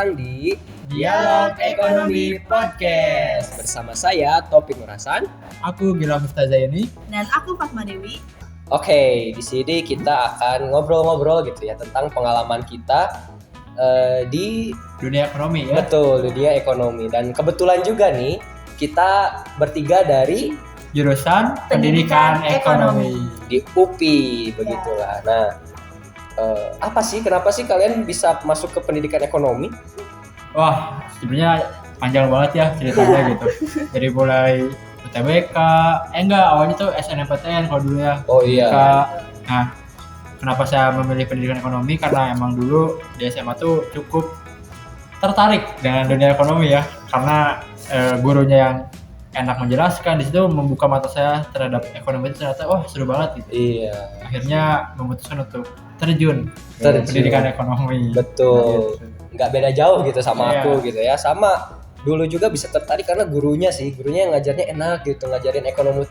datang di Dialog Ekonomi Podcast. Bersama saya Taufik Nurasan. Aku Gilang Muftazaini. Dan aku Fatma Dewi. Oke, di sini kita akan ngobrol-ngobrol gitu ya tentang pengalaman kita di dunia ekonomi ya. Betul, dunia ekonomi. Dan kebetulan juga nih kita bertiga dari jurusan Pendidikan Ekonomi di UPI begitulah. Nah, kenapa sih kalian bisa masuk ke pendidikan ekonomi? Wah, sebenarnya panjang banget ya ceritanya gitu. Dari mulai UTBK, awalnya tuh SNMPTN kalau dulu ya. Oh iya. Nah, kenapa saya memilih pendidikan ekonomi? Karena emang dulu di SMA tuh cukup tertarik dengan dunia ekonomi ya. Karena gurunya yang enak menjelaskan, di situ membuka mata saya terhadap ekonomi itu ternyata seru banget gitu. Iya. Akhirnya memutuskan untuk terjun pendidikan ekonomi. Betul. Nggak beda jauh gitu sama Iya. aku gitu ya. Sama dulu juga bisa tertarik karena gurunya yang ngajarnya enak gitu. Ngajarin ekonomi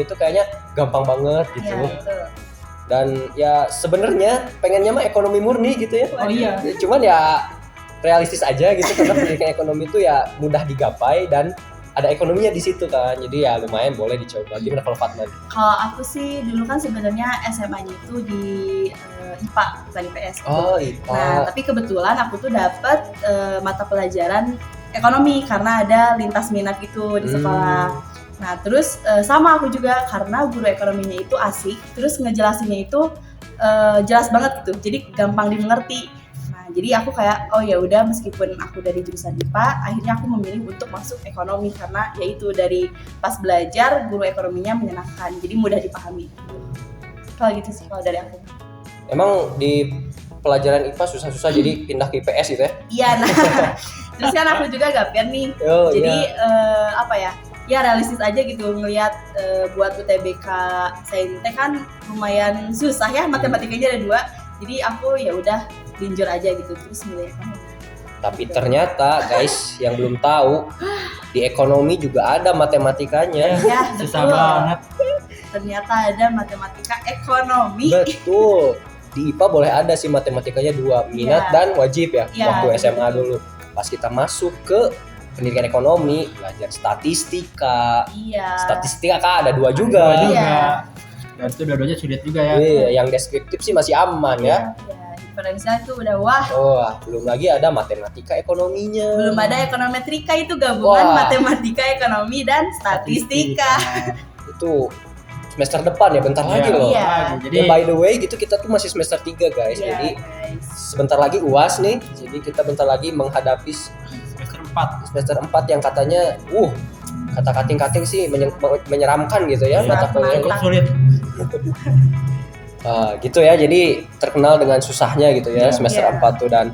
itu kayaknya gampang banget gitu. Iya, betul. Dan ya sebenarnya pengennya mah ekonomi murni gitu ya. Oh iya. Cuman ya realistis aja gitu karena pendidikan ekonomi itu ya mudah digapai dan ada ekonominya di situ kan. Jadi ya lumayan boleh dicoba. Gimana kalau Fatma? Kalau aku sih dulu kan sebenarnya SMA-nya itu di IPA, bukan IPS. Oh, IPA. Nah, tapi kebetulan aku tuh dapat mata pelajaran ekonomi karena ada lintas minat gitu di sekolah. Nah, terus sama aku juga karena guru ekonominya itu asik, terus ngejelasinnya itu jelas banget gitu. Jadi gampang dimengerti. Nah, jadi aku kayak ya udah meskipun aku dari jurusan IPA, akhirnya aku memilih untuk masuk ekonomi karena yaitu dari pas belajar guru ekonominya menyenangkan, jadi mudah dipahami. Kalau gitu sih kalau dari aku. Emang di pelajaran IPA susah-susah jadi pindah ke IPS gitu ya? Iya, nah terus kan aku juga gaper nih, jadi ya realistis aja gitu ngelihat buat UTBK Saintek kan lumayan susah ya, matematikanya ada 2, jadi aku ya udah linjur aja gitu terus milih ekonomi. Tapi ternyata guys yang belum tahu di ekonomi juga ada matematikanya. Ya, Susah betul. banget. Ternyata ada matematika ekonomi. Betul. Di IPA boleh ada sih matematikanya 2, minat dan wajib ya waktu SMA dulu. Pas kita masuk ke pendidikan ekonomi, belajar statistika. Iya. Statistika kan ada 2 juga. Iya. Dan itu dua-duanya sulit juga ya. Iya, yang deskriptif sih masih aman ya. Ya, diferensial itu udah wah. Belum lagi ada matematika ekonominya. Belum ada ekonometrika, itu gabungan matematika, ekonomi dan statistika. Itu semester depan ya, bentar lagi loh. Iya. Jadi By the way gitu kita tuh masih semester 3 guys. Iya, Jadi guys. sebentar lagi UAS nih. Jadi kita bentar lagi menghadapi semester 4 yang katanya kata kating-kating sih menyeramkan gitu ya, mata kuliahnya. sulit. Gitu ya. Jadi terkenal dengan susahnya gitu ya semester 4 tuh. Dan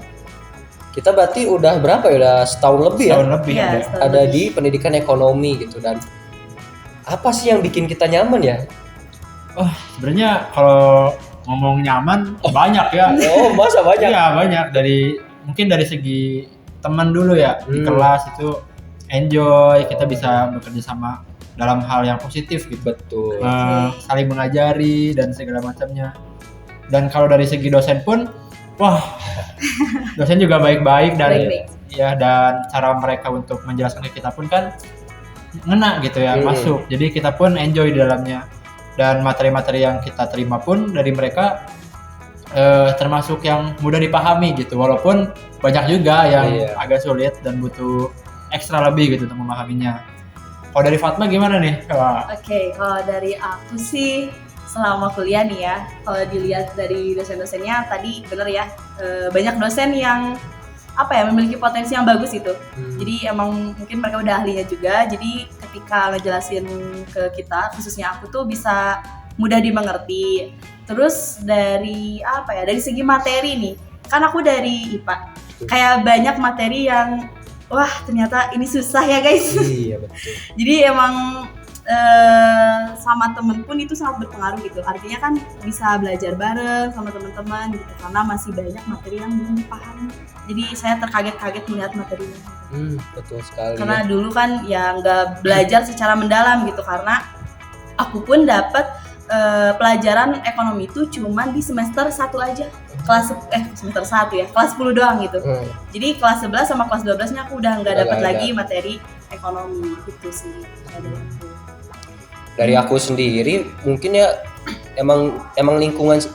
kita berarti udah berapa ya? Udah setahun lebih ya? Setahun lebih Iya, ada. setahun Ada lebih. di pendidikan ekonomi gitu. Dan apa sih yang bikin kita nyaman ya? Sebenarnya kalau ngomong nyaman banyak ya. Masa banyak? Iya, banyak. Mungkin dari segi teman dulu ya. Di kelas itu enjoy, kita bisa bekerja sama dalam hal yang positif gitu. Betul. Saling mengajari dan segala macamnya. Dan kalau dari segi dosen pun, dosen juga baik-baik dan Baik-baik. ya, dan cara mereka untuk menjelaskan ke kita pun kan ngena gitu ya, masuk. Jadi kita pun enjoy di dalamnya. Dan materi-materi yang kita terima pun dari mereka termasuk yang mudah dipahami gitu. Walaupun banyak juga yang agak sulit dan butuh ekstra lebih gitu untuk memahaminya. Kalau dari Fatma gimana nih? Oke, kalau dari aku sih selama kuliah nih ya, kalau dilihat dari dosen-dosennya tadi bener ya, banyak dosen yang memiliki potensi yang bagus itu. Jadi emang mungkin mereka udah ahlinya juga, jadi ketika ngejelasin ke kita, khususnya aku tuh bisa mudah dimengerti. Terus dari dari segi materi nih, kan aku dari IPA, kayak banyak materi yang ternyata ini susah ya guys. Iya betul. Jadi emang sama temen pun itu sangat berpengaruh gitu. Artinya kan bisa belajar bareng sama teman-teman gitu karena masih banyak materi yang belum dipahami. Jadi saya terkaget-kaget melihat materinya. Betul sekali. Karena dulu kan ya nggak belajar secara mendalam gitu, karena aku pun dapat pelajaran ekonomi itu cuma di semester 1 aja. semester 1 ya, kelas 10 doang gitu. Jadi kelas 11 sama kelas 12-nya aku udah nggak dapat lagi materi ekonomi gitu sih dari aku. Dari aku sendiri mungkin ya emang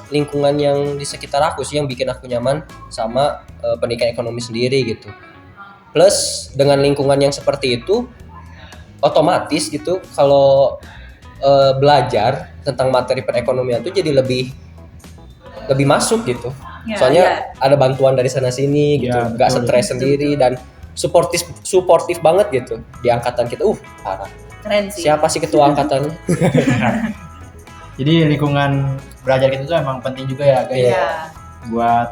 lingkungan yang di sekitar aku sih yang bikin aku nyaman sama pendidikan ekonomi sendiri gitu. Plus dengan lingkungan yang seperti itu otomatis gitu kalau belajar tentang materi perekonomian tuh jadi lebih masuk gitu. Soalnya ada bantuan dari sana sini gitu, nggak stres sendiri dan suportif banget gitu di angkatan kita. Parah. Keren sih. Siapa sih ketua angkatannya? Jadi lingkungan belajar kita tuh emang penting juga ya guys. Buat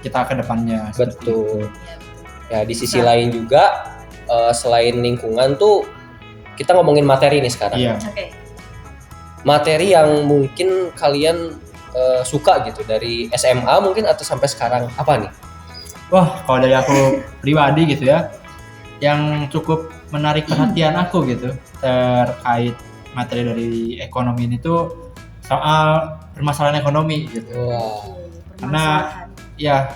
kita ke depannya. Betul. Ya di sisi lain juga selain lingkungan tuh kita ngomongin materi nih sekarang. Oke. Materi yang mungkin kalian suka gitu dari SMA mungkin atau sampai sekarang apa nih? Wah, kalau dari aku pribadi gitu ya, yang cukup menarik perhatian aku gitu terkait materi dari ekonomi ini tuh soal permasalahan ekonomi gitu. Karena ya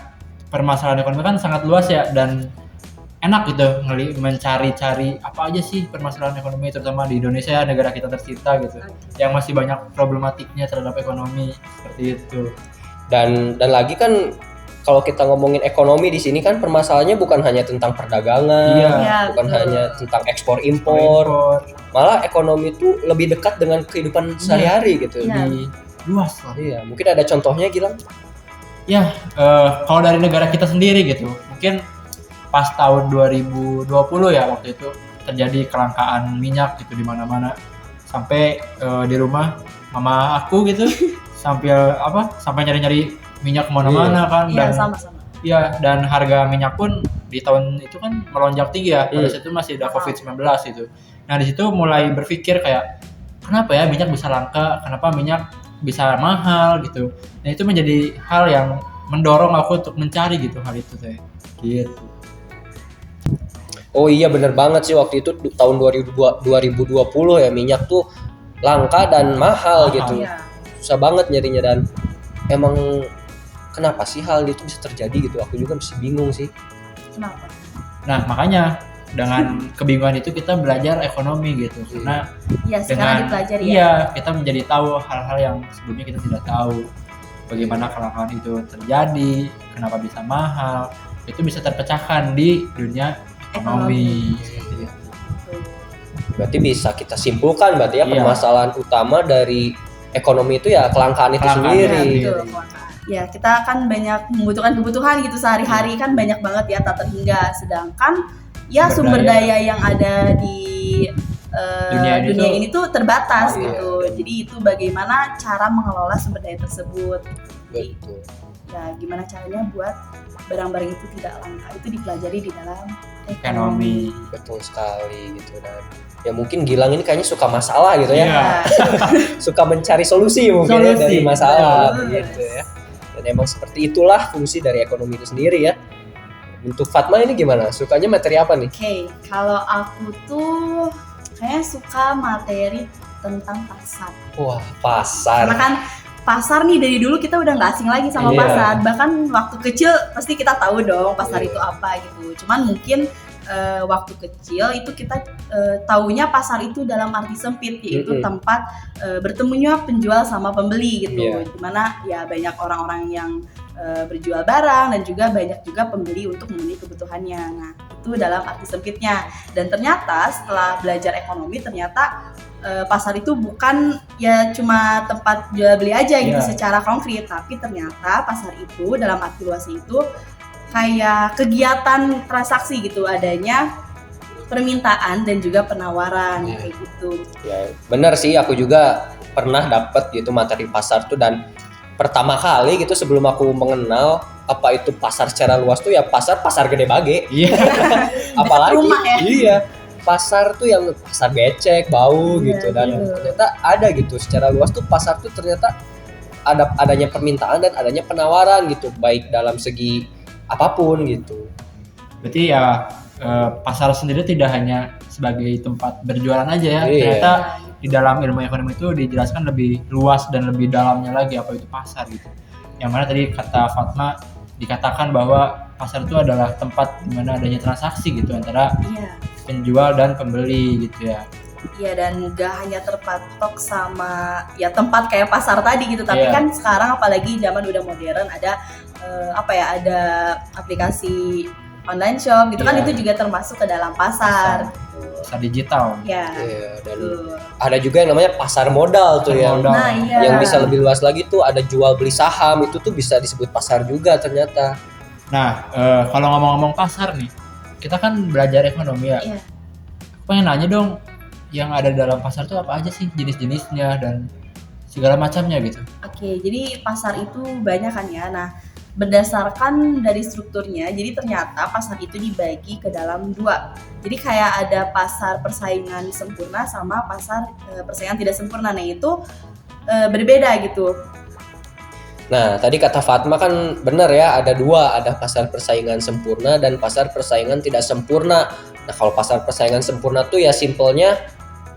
permasalahan ekonomi kan sangat luas ya dan enak gitu mencari-cari apa aja sih permasalahan ekonomi terutama di Indonesia negara kita tercinta gitu yang masih banyak problematiknya terhadap ekonomi seperti itu. Dan lagi kan kalau kita ngomongin ekonomi di sini kan permasalahannya bukan hanya tentang perdagangan, bukan hanya tentang ekspor impor, malah ekonomi itu lebih dekat dengan kehidupan sehari-hari gitu. Lebih luas lah. Iya, mungkin ada contohnya Gilang? Ya, kalau dari negara kita sendiri gitu, mungkin pas tahun 2020 ya waktu itu terjadi kelangkaan minyak gitu di mana-mana sampai di rumah mama aku gitu sampai nyari-nyari minyak kemana-mana kan dan sama-sama. Iya, dan harga minyak pun di tahun itu kan melonjak tinggi ya. Pada saat itu masih ada COVID-19 itu. Nah, di situ mulai berpikir kayak kenapa ya minyak bisa langka, kenapa minyak bisa mahal gitu. Nah, itu menjadi hal yang mendorong aku untuk mencari gitu hal itu teh. Gitu. Oh iya bener banget sih waktu itu tahun 2020 ya minyak tuh langka dan mahal gitu. Susah banget nyarinya dan emang kenapa sih hal itu bisa terjadi gitu? Aku juga masih bingung sih. Kenapa? Nah makanya dengan kebingungan itu kita belajar ekonomi gitu karena dengan dipelajari kita menjadi tahu hal-hal yang sebelumnya kita tidak tahu. Bagaimana kelangkaan itu terjadi, kenapa bisa mahal, itu bisa terpecahkan di dunia ekonomi. Berarti bisa kita simpulkan berarti ya permasalahan utama dari ekonomi itu ya kelangkaan itu sendiri. Ya kita kan banyak membutuhkan kebutuhan gitu sehari-hari kan banyak banget ya tak terhingga, sedangkan ya sumber daya yang ada di dunia ini tuh terbatas gitu. Jadi itu bagaimana cara mengelola sumber daya tersebut. Betul. Ya gimana caranya buat barang-barang itu tidak langka itu dipelajari di dalam ekonomi. Betul sekali gitu dan ya mungkin Gilang ini kayaknya suka masalah gitu ya. Suka mencari solusi mungkin ya dari masalah gitu ya. Dan emang seperti itulah fungsi dari ekonomi itu sendiri ya. Untuk Fatma ini gimana? Sukanya materi apa nih? Oke, kalau aku tuh kayaknya suka materi tentang pasar. Wah, pasar. Karena kan pasar nih dari dulu kita udah nggak asing lagi sama pasar. Bahkan waktu kecil pasti kita tahu dong pasar itu apa gitu. Cuman mungkin waktu kecil itu kita taunya pasar itu dalam arti sempit, yaitu tempat bertemunya penjual sama pembeli gitu. Dimana ya banyak orang-orang yang berjual barang dan juga banyak juga pembeli untuk memenuhi kebutuhannya. Nah itu dalam arti sempitnya. Dan ternyata setelah belajar ekonomi ternyata pasar itu bukan ya cuma tempat jual beli aja gitu secara konkret, tapi ternyata pasar itu dalam arti luas itu kayak kegiatan transaksi gitu, adanya permintaan dan juga penawaran kayak gitu. Ya benar sih, aku juga pernah dapat gitu materi pasar tuh dan pertama kali gitu sebelum aku mengenal apa itu pasar secara luas tuh ya pasar gede bage. Apalagi pasar tuh yang pasar becek, bau gitu dan ternyata ada gitu secara luas tuh pasar tuh ternyata adanya permintaan dan adanya penawaran gitu baik dalam segi apapun gitu. Berarti ya pasar sendiri tidak hanya sebagai tempat berjualan aja ya. Ternyata di dalam ilmu ekonomi itu dijelaskan lebih luas dan lebih dalamnya lagi apa itu pasar gitu. yang mana tadi kata Fatma dikatakan bahwa pasar itu adalah tempat di mana adanya transaksi gitu antara Iya. penjual dan pembeli gitu ya. Iya, dan gak hanya terpatok sama ya tempat kayak pasar tadi gitu, tapi Iya. kan sekarang apalagi zaman udah modern ada ada aplikasi online shop gitu kan, Iya. itu juga termasuk ke dalam pasar. Pasar digital. Ya. Iya, dan Tuh. ada juga yang namanya pasar modal tuh Pasar yang modal. Nah, iya. yang bisa lebih luas lagi tuh ada jual beli saham, itu tuh bisa disebut pasar juga ternyata. Nah, kalau ngomong-ngomong pasar nih, kita kan belajar ekonomi ya. Iya. Aku pengen nanya dong, yang ada dalam pasar tuh apa aja sih jenis-jenisnya dan segala macamnya gitu. Oke, jadi pasar itu banyak kan ya. Nah, berdasarkan dari strukturnya, jadi ternyata pasar itu dibagi ke dalam dua. Jadi kayak ada pasar persaingan sempurna sama pasar persaingan tidak sempurna. Nah, itu berbeda gitu. Nah, tadi kata Fatma kan benar ya, ada dua, ada pasar persaingan sempurna dan pasar persaingan tidak sempurna. Nah, kalau pasar persaingan sempurna tuh ya simpelnya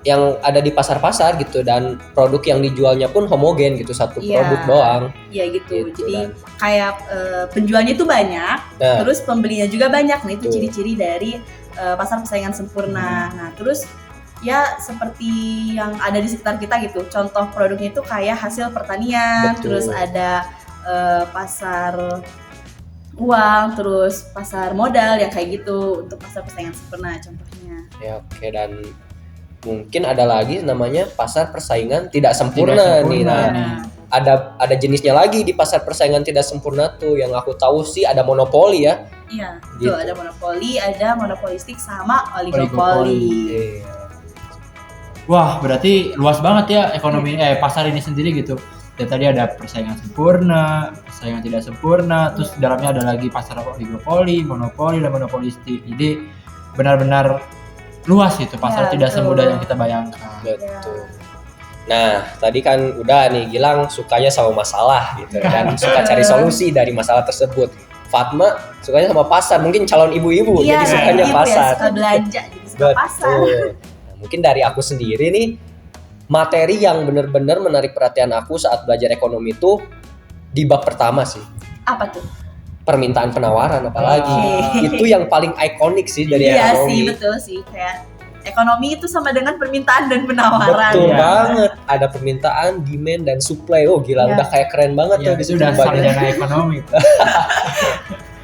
yang ada di pasar-pasar gitu, dan produk yang dijualnya pun homogen gitu, satu Iya. produk doang. Ya gitu. Gitu, Jadi dan- kayak penjualnya itu banyak, Nah, terus pembelinya juga banyak. Nah, itu Betul. ciri-ciri dari pasar persaingan sempurna. Nah, terus ya seperti yang ada di sekitar kita gitu. Contoh produknya itu kayak hasil pertanian, Betul. terus ada pasar uang, terus pasar modal yang kayak gitu untuk pasar persaingan sempurna contohnya. ya oke, dan mungkin ada lagi namanya pasar persaingan tidak sempurna, Tidak nih. sempurna. Nah, ada jenisnya lagi di pasar persaingan tidak sempurna tuh, yang aku tahu sih ada monopoli ya. Iya, Gitu. tuh ada monopoli, ada monopolistik sama Oligopoli. oligopoli. Iya. Wah, berarti luas banget ya ekonomi pasar ini sendiri gitu. Dan tadi ada persaingan sempurna, persaingan tidak sempurna, terus di dalamnya ada lagi pasar oligopoli, monopoli, dan monopolistik. Jadi benar-benar luas itu pasar, Ya, tidak betul. semudah yang kita bayangkan. Betul. Nah, tadi kan udah nih Gilang sukanya sama masalah gitu dan suka cari solusi dari masalah tersebut. Fatma sukanya sama pasar, mungkin calon ibu-ibu Iya, jadi sukanya ibu ya, pasar. suka belanja, jadi suka pasar. Betul. Nah, mungkin dari aku sendiri nih, materi yang benar-benar menarik perhatian aku saat belajar ekonomi itu di bab pertama sih, Apa tuh? permintaan penawaran apalagi. Oke. Itu yang paling ikonik sih dari Iya ekonomi. sih, betul sih. Kayak ekonomi itu sama dengan permintaan dan penawaran. Betul Iya. banget. Ada permintaan, demand, dan supply. Oh gila, Iya. udah kayak keren banget Ya, tuh itu udah dicoba. sarjana ekonomi.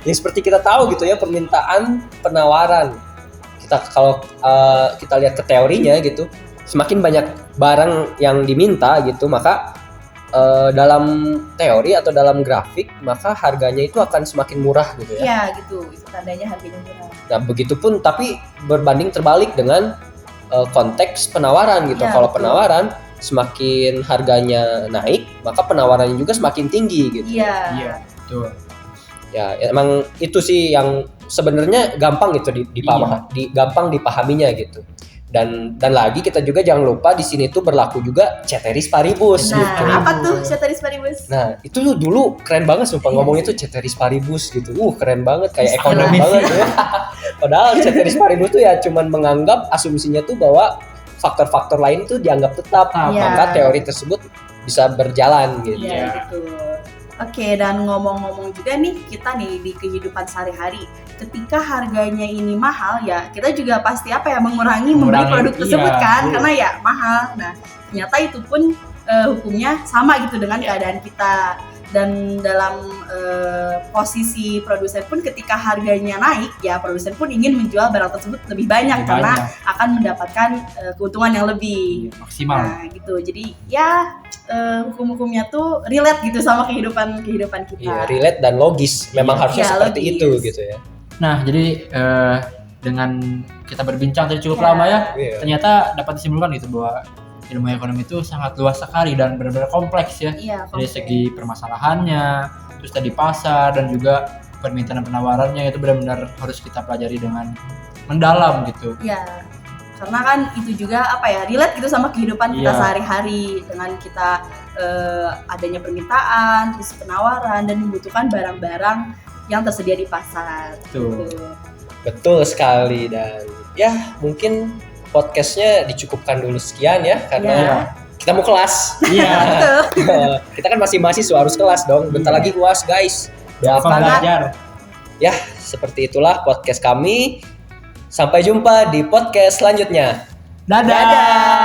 Ya seperti kita tahu gitu ya, permintaan, penawaran. Kalau kita lihat ke teorinya gitu, semakin banyak barang yang diminta gitu, maka dalam teori atau dalam grafik, maka harganya itu akan semakin murah gitu ya. Iya gitu, itu tandanya harganya murah. Nah, begitupun tapi berbanding terbalik dengan konteks penawaran gitu. Ya, Kalau betul. penawaran semakin harganya naik, maka penawarannya juga semakin tinggi gitu. Iya. Iya, betul. Ya, emang itu sih yang sebenarnya gampang gitu gampang dipahaminya gitu. Dan lagi kita juga jangan lupa di sini tuh berlaku juga ceteris paribus Nah, gitu. apa tuh ceteris paribus? Nah, itu tuh dulu keren banget sumpah ngomong itu ceteris paribus gitu. Keren banget, kayak ekonom Istilah. banget ya. Padahal ceteris paribus tuh ya cuman menganggap asumsinya tuh bahwa faktor-faktor lain tuh dianggap tetap, Iya. maka teori tersebut bisa berjalan gitu. Iya gitu. Oke, dan ngomong-ngomong juga nih, kita nih di kehidupan sehari-hari, ketika harganya ini mahal ya, kita juga pasti mengurangi membeli Mengurangi, produk tersebut iya, kan, iya. karena ya mahal. Nah, ternyata itu pun hukumnya sama gitu dengan keadaan kita. Dan dalam posisi produsen pun ketika harganya naik, ya produsen pun ingin menjual barang tersebut lebih banyak Lebih karena banyak. akan mendapatkan keuntungan yang lebih. Iya, maksimal. Nah gitu, jadi ya hukum-hukumnya tuh relate gitu sama kehidupan kita. Iya, relate dan logis. Memang Iya. harusnya Iya, seperti logis. itu gitu ya. Nah, jadi dengan kita berbincang tadi cukup Ya. lama ya, Iya. ternyata dapat disimpulkan gitu bahwa ilmu ekonomi itu sangat luas sekali dan benar-benar kompleks ya. Iya, Dari kompleks. segi permasalahannya, terus tadi pasar dan juga permintaan dan penawarannya itu benar-benar harus kita pelajari dengan mendalam gitu. Iya, karena kan itu juga relate gitu sama kehidupan kita Iya. sehari-hari dengan kita adanya permintaan, terus penawaran dan membutuhkan barang-barang yang tersedia di pasar. Tuh. Gitu. Betul sekali, dan ya mungkin podcastnya dicukupkan dulu sekian ya, karena Iya. kita mau kelas. Iya. Kita kan masih mahasiswa, harus kelas dong. Bentar lagi UAS, guys. Doakan belajar. Ya, seperti itulah podcast kami. Sampai jumpa di podcast selanjutnya. Dadah. Dadah.